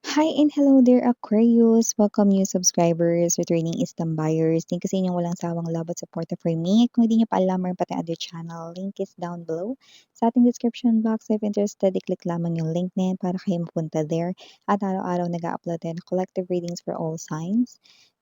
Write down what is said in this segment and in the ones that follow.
Hi and hello there, Aquarius! Welcome new subscribers, returning Istam buyers. Thank you sa inyong walang sawang love at support for me. Kung hindi nyo pa alam, meron pa tayong other channel. Link is down below. Sa ating description box, if interested, i-click lamang yung link na yan para kayo mapunta there. At araw-araw nag-upload din collective readings for all signs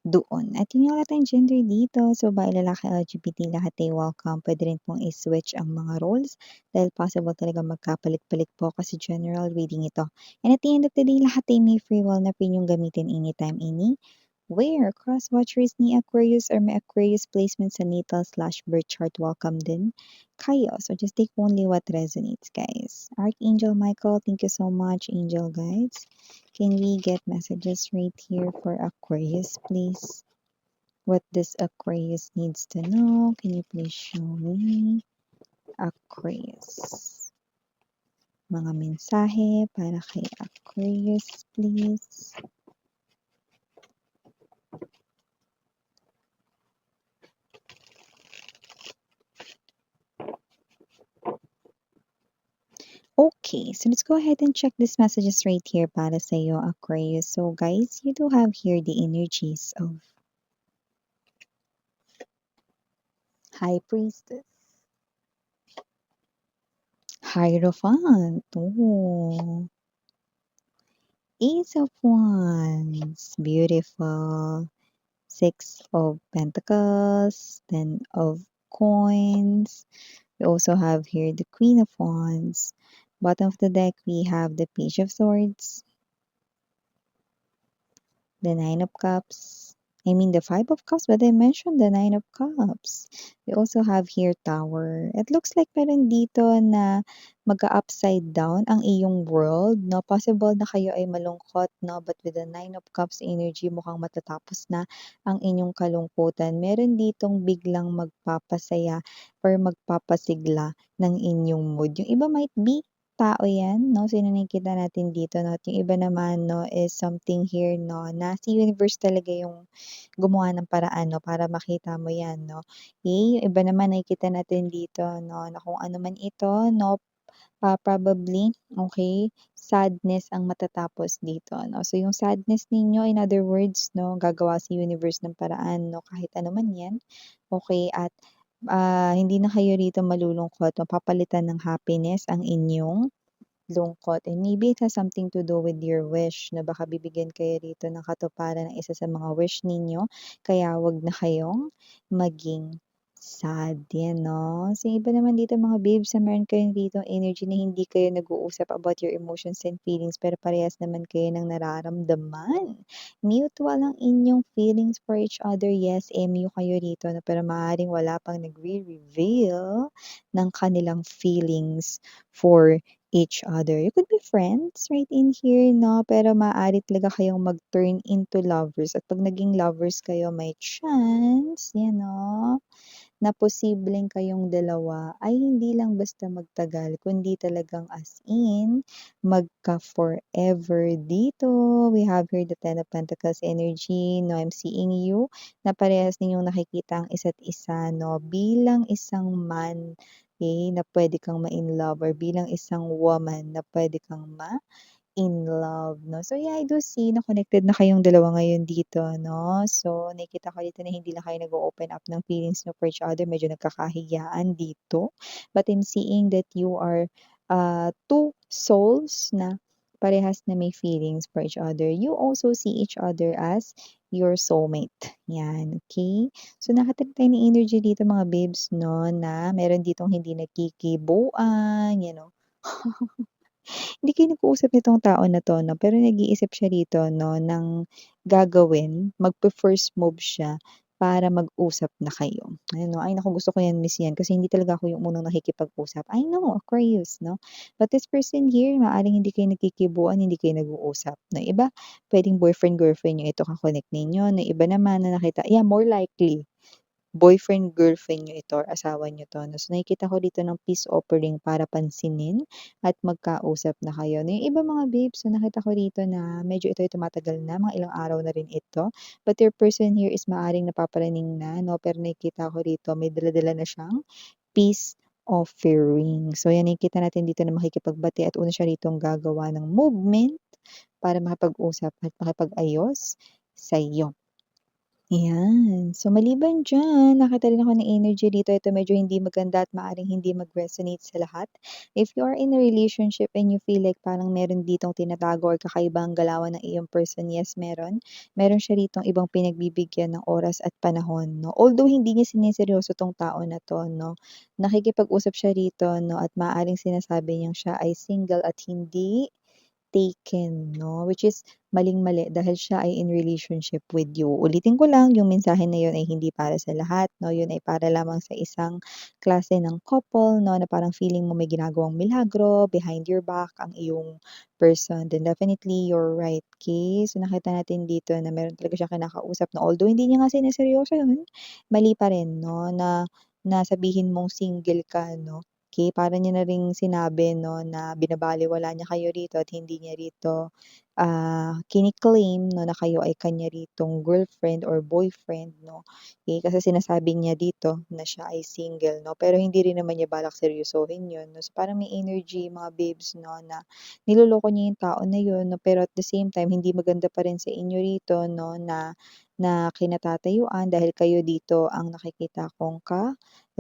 doon. At yun yung wala tayong gender dito. So, babae, lalaki, LGBT, lahat ay welcome. Pwede rin pong i-switch ang mga roles dahil possible talaga magkapalit-palit po kasi general reading ito. And at the end of the day, lahat ay may free will na pwede niyong gamitin anytime, anywhere. Cross-watchers ni Aquarius or may Aquarius placement sa natal/birth chart, welcome din kayo. So just take only what resonates, guys. Archangel Michael, thank you so much, angel guides. Can we get messages right here for Aquarius, please? What this Aquarius needs to know? Can you please show me? Aquarius. Mga mensahe para kay Aquarius, please. Okay, so let's go ahead and check these messages right here para sa iyo, Aquarius. So guys, you do have here the energies of High Priestess, Hierophant, oh, Ace of Wands, beautiful, Six of Pentacles, Ten of Coins. We also have here the Queen of Wands. Bottom of the deck, we have the Page of Swords, the Nine of Cups. I mean the Five of Cups, but I mentioned the Nine of Cups. We also have here Tower. It looks like meron dito na mag-upside down ang iyong world, no? Possible na kayo ay malungkot, no? But with the Nine of Cups energy, mukhang matatapos na ang inyong kalungkutan. Meron ditong biglang magpapasaya or magpapasigla ng inyong mood. Yung iba might be tao yan, no? Sino nakikita natin dito, no? At yung iba naman, no, is something here, no, na si universe talaga yung gumawa ng paraan, no, para makita mo yan, no? Okay? Yung iba naman nakikita natin dito, no, na kung ano man ito, no, probably, okay, sadness ang matatapos dito, no? So, yung sadness ninyo, in other words, no, gagawa si universe ng paraan, no, kahit ano man yan, okay, at hindi na kayo rito malulungkot, mapapalitan ng happiness ang inyong lungkot. And maybe it has something to do with your wish na baka bibigyan kayo rito ng katuparan ng isa sa mga wish ninyo. Kaya wag na kayong maging sad. Yan, no? So, iba naman dito mga babes na meron kayong dito energy na hindi kayo nag-uusap about your emotions and feelings pero parehas naman kayo ng nararamdaman. Mutual ang inyong feelings for each other. Yes, MU kayo rito na pero maaaring wala pang nagre-reveal ng kanilang feelings for each other. You could be friends right in here, no? Pero maaari talaga kayong mag-turn into lovers. At pag naging lovers kayo, may chance, yan, no? Na posibleng kayong dalawa ay hindi lang basta magtagal, kundi talagang as in, magka-forever dito. We have here the Ten of Pentacles energy, no? I'm seeing you na parehas ninyong nakikita ang isa't isa, no? Bilang isang man, okay, na pwede kang ma-in-love or bilang isang woman na pwede kang in love, no? So, yeah, I do see na connected na kayong dalawa ngayon dito, no? So, nakikita ko dito na hindi lang kayo nag-o-open up ng feelings niyo for each other, medyo nagkakahiyaan dito. But I'm seeing that you are two souls na parehas na may feelings for each other. You also see each other as your soulmate. Yan, okay? So, nakatag tayo ng energy dito mga babes, no? Na meron ditong hindi nagkikibuan, you know? Hindi kayo nag-uusap nitong tao na 'to 'no, pero nag-iisip siya rito 'no ng gagawin, magfi-first move siya para mag-usap na kayo. Ayan 'no, ay naku gusto ko 'yan, miss 'yan kasi hindi talaga ako yung unang nakikipag-usap. I know, Aquarius 'no, but this person here maaaring hindi kayo nagkikibuan, hindi kayo nag-uusap. No, iba puwedeng boyfriend, girlfriend yung ito ka-connect ninyo, na iba naman na nakita yeah, more likely boyfriend, girlfriend niyo ito or asawa niyo 'to 'no. So, nakikita ko dito ng peace offering para pansinin at magkausap na kayo. Na yung iba mga babes, so nakita ko rito na medyo ito ay tumatagal na, mga ilang araw na rin ito. But your person here is maaaring napaparaning na 'no, pero nakikita ko rito may dala-dala na siyang peace offering. So, yan nakikita natin dito na makikipagbati at una siya ritong gagawa ng movement para makipag-usap at makipag-ayos sa'yo. Ayan. So, maliban diyan, nakita rin ako ng energy dito. Ito medyo hindi maganda at maaaring hindi mag-resonate sa lahat. If you are in a relationship and you feel like parang meron ditong tinatago or kakaiba ang galawan ng iyong person, yes, meron. Meron siya ritong ibang pinagbibigyan ng oras at panahon, 'no? Although hindi niya sinerseryoso 'tong tao na 'to, 'no? Nakikipag-usap siya rito, 'no, at maaaring sinasabi niyang siya ay single at hindi taken, 'no, which is maling-mali dahil siya ay in relationship with you. Ulitin ko lang, yung mensahe na yun ay hindi para sa lahat, 'no, yun ay para lamang sa isang klase ng couple, 'no, na parang feeling mo may ginagawang milagro behind your back ang iyong person. Then definitely you're right, okay. So nakita natin dito na meron talaga siyang kinakausap na although hindi niya nga sinerseryoso yun, mali pa rin, 'no, na na sabihin mong single ka, 'no. Okay, para niya na ring sinabi 'no, na binabalewala niya kayo rito at hindi niya rito, kini-claim 'no, na kayo ay kanya ritong girlfriend or boyfriend 'no. Eh, kasi sinasabi niya dito na siya ay single 'no, pero hindi rin naman niya balak seryosohin 'yun 'no. So, parang may energy mga babes 'no, na niloloko niya yung tao na 'yun 'no, pero at the same time hindi maganda pa rin sa inyo rito 'no, na na kinatatayuan dahil kayo dito ang nakikita kong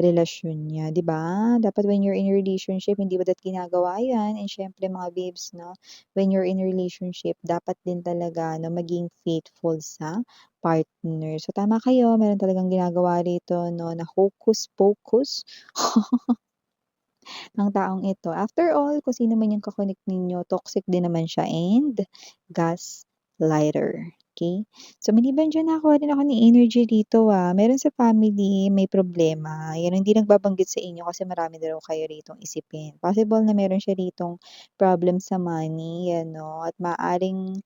relasyon niya, 'di ba? Dapat when you're in a relationship hindi ba't ginagawa 'yan and siyempre mga babes 'no, when you're in a relationship dapat din talaga na maging faithful sa partner. So tama kayo, meron talagang ginagawa rito 'no, na hocus-pocus ang taong ito. After all, kung sino man yung ninyo, toxic din naman siya and gaslighter. Okay? So, maliban diyan nakakuha rin ako ng energy dito, meron sa family may problema, yan hindi nagbabanggit sa inyo kasi marami na raw kayo ritong isipin. Possible na meron siya ritong problem sa money, yan 'no, at maaaring,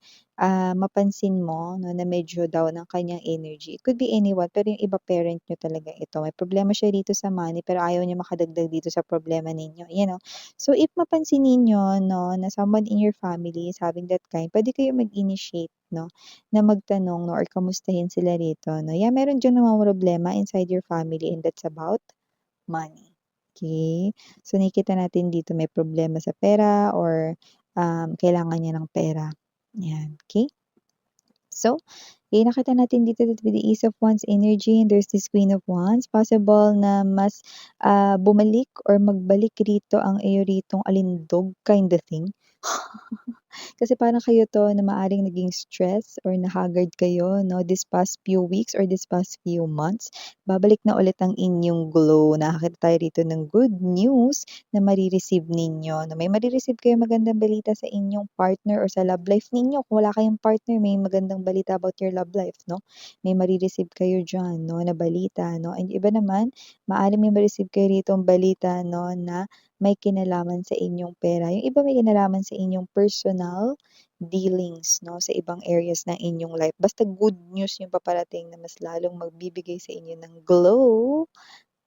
mapansin mo 'no, na medyo down ang kanyang energy. It could be anyone, pero yung iba parent niyo talaga ito. May problema siya dito sa money pero ayaw niya makadagdag dito sa problema ninyo, you know. So, if mapansin ninyo 'no, na someone in your family is having that kind, puwede kayo mag-initiate 'no, na magtanong 'no or kamustahin sila rito 'no. Yeah, meron diyang problema inside your family and that's about money, okey. So, nakikita natin dito may problema sa pera or, kailangan niya ng pera, 'yan, okey. So, nakita natin dito that with the Ace of Wands energy and there's this Queen of Wands, possible na mas, bumalik or magbalik rito ang iyo ritong alindog kind of thing. Kasi parang kayo 'to na maaaring naging stress or na-haggard kayo 'no, this past few weeks or this past few months. Babalik na ulit ang inyong glow. Nakakita tayo rito ng good news na mare-receive ninyo, na may mare-receive kayong magandang balita sa inyong partner or sa love life ninyo. Kung wala kayong partner, may magandang balita about your love life 'no. May mare-receive kayo diyan 'no, na balita 'no, and iba naman, maaaring may ma-receive kayo ritong balita 'no, na may kinalaman sa inyong pera. Yung iba may kinalaman sa inyong personal dealings 'no, sa ibang areas ng inyong life. Basta good news yung paparating na mas lalong magbibigay sa inyo ng glow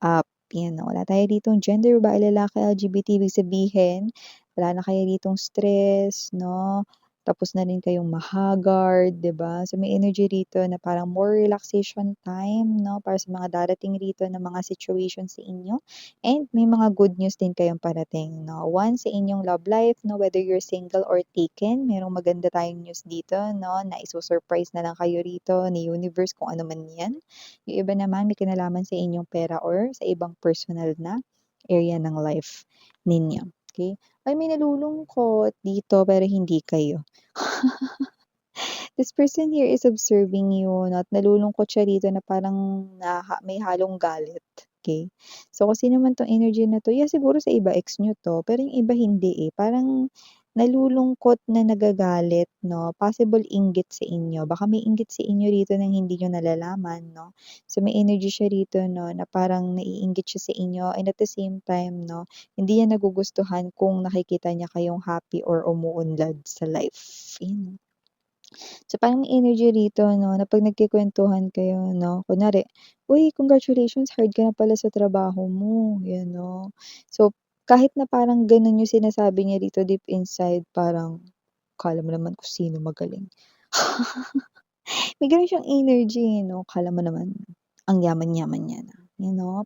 up, 'yan 'no. Wala tayo ditong gender, babae, lalaki, LGBT, ibig sabihin wala na kayo ditong stress 'no, tapos na rin kayong ma-haggard, 'di ba? So, may energy rito na parang more relaxation time 'no, para sa mga darating rito na mga situation sa inyo and may mga good news din kayong parating 'no. One, sa inyong love life 'no, whether you're single or taken, merong maganda tayong news dito 'no, na isu-surprise na lang kayo rito ni universe kung ano man 'yan. Yung iba naman may kinalaman sa inyong pera or sa ibang personal na area ng life ninyo, okey. Ay, may nalulungkot dito pero hindi kayo. This person here is observing you 'no, at nalulungkot siya rito na parang may halong galit, okey. So, kung sino man 'tong energy na 'to, yeah, siguro sa iba ex niyo 'to, pero yung iba hindi, eh. Parang nalulungkot na nagagalit 'no, possible inggit sa inyo. Baka may inggit sa inyo rito ng hindi niyo nalalaman 'no. So, may energy siya rito 'no, na parang naiinggit siya sa inyo and at the same time 'no, hindi niya nagugustuhan kung nakikita niya kayong happy or umuunlad sa life, ayun. So, parang may energy rito 'no, na 'pag nagkukuwentuhan kayo 'no, kunwari, "Uy, congratulations, hard ka na pala sa trabaho mo." 'Yan 'no. So, kahit na parang gano'n yung sinasabi niya dito deep inside, parang, "Akala mo naman kung sino magaling." May gano'n siyang energy, eh 'no, akala mo naman ang yaman-yaman niya na.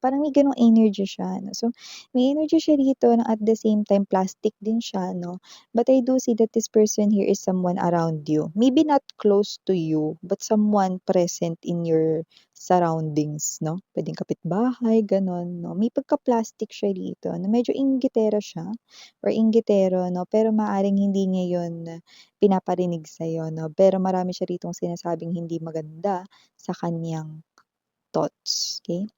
Parang may gano'ng energy siya 'no. So, may energy siya dito na at the same time plastic din siya 'no, but I do see that this person here is someone around you. Maybe not close to you, but someone present in your surroundings 'no. Puwedeng kapitbahay gano'n 'no. May pagka-plastic siya dito na medyo inggitera siya or inggitero 'no, pero maaaring hindi niya 'yun pinaparinig sa'yo 'no, pero marami siya ritong sinasabing hindi maganda sa kaniyang thoughts, okey?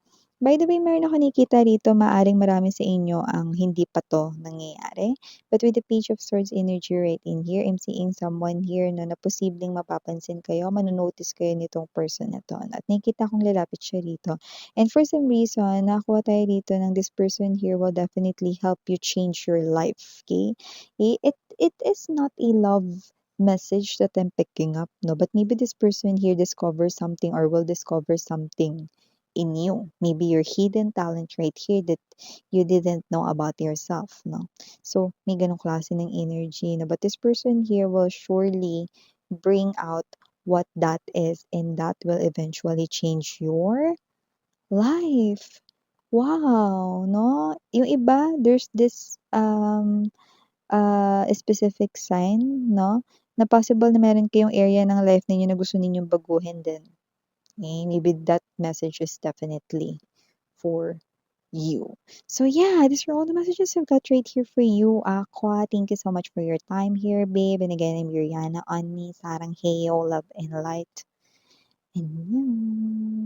By the way, meron ako nakikita rito maaaring marami sa inyo ang hindi pa 'to nangyayari. But with the Page of Swords energy right in here, I'm seeing someone here 'no, na posibleng mapapansin kayo, mano-notice kayo nitong person na 'to at nakikita kong lalapit siya rito. And for some reason, nakakuha tayo dito ng this person here will definitely help you change your life, okay? It is not a love message that I'm picking up 'no, but maybe this person here discovers something or will discover something in you. Maybe your hidden talent right here that you didn't know about yourself, no? So, may ganong klase ng energy, no? But this person here will surely bring out what that is, and that will eventually change your life. Wow, no? Yung iba, there's this specific sign, no? Na possible na meron kayong area ng life ninyo na gusto ninyong baguhin din. Okay? Maybe that message is definitely for you. So yeah, these are all the messages I've got right here for you, Aqua. Thank you so much for your time here, babe. And again, I'm Yuriana on me. Sarang Heyo, love and light. And yeah.